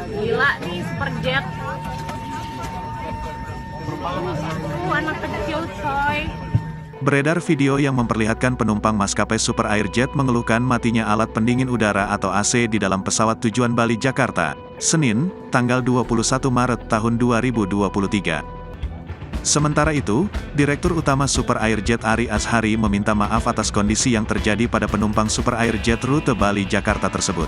Gila nih Superjet. Anak kecil coy. Beredar video yang memperlihatkan penumpang maskapai Super Airjet mengeluhkan matinya alat pendingin udara atau AC di dalam pesawat tujuan Bali Jakarta, Senin, tanggal 21 Maret tahun 2023. Sementara itu, Direktur Utama Super Airjet Ari Azhari meminta maaf atas kondisi yang terjadi pada penumpang Super Airjet rute Bali Jakarta tersebut.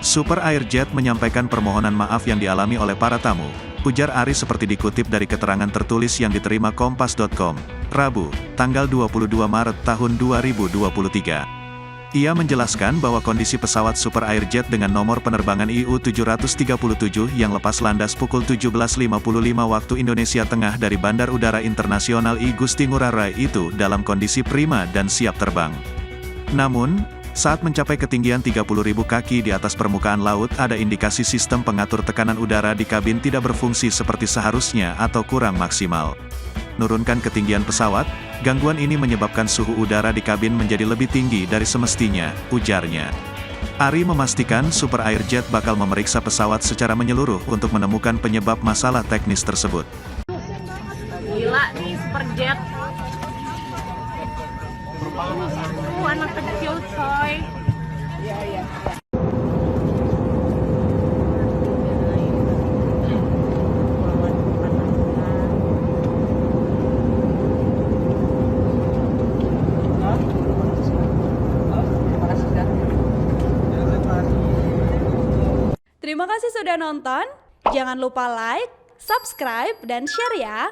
Super Airjet menyampaikan permohonan maaf yang dialami oleh para tamu, ujar Ari seperti dikutip dari keterangan tertulis yang diterima Kompas.com, Rabu, tanggal 22 Maret tahun 2023. Ia menjelaskan bahwa kondisi pesawat Super Airjet dengan nomor penerbangan IU-737 yang lepas landas pukul 17.55 waktu Indonesia Tengah dari Bandar Udara Internasional I Gusti Ngurah Rai itu dalam kondisi prima dan siap terbang. Namun, saat mencapai ketinggian 30.000 kaki di atas permukaan laut ada indikasi sistem pengatur tekanan udara di kabin tidak berfungsi seperti seharusnya atau kurang maksimal. Nurunkan ketinggian pesawat, gangguan ini menyebabkan suhu udara di kabin menjadi lebih tinggi dari semestinya, ujarnya. Ari memastikan Super Airjet bakal memeriksa pesawat secara menyeluruh untuk menemukan penyebab masalah teknis tersebut. Gila nih Superjet. Anak kecil coy. Terima kasih sudah nonton. Jangan lupa like, subscribe, dan share ya.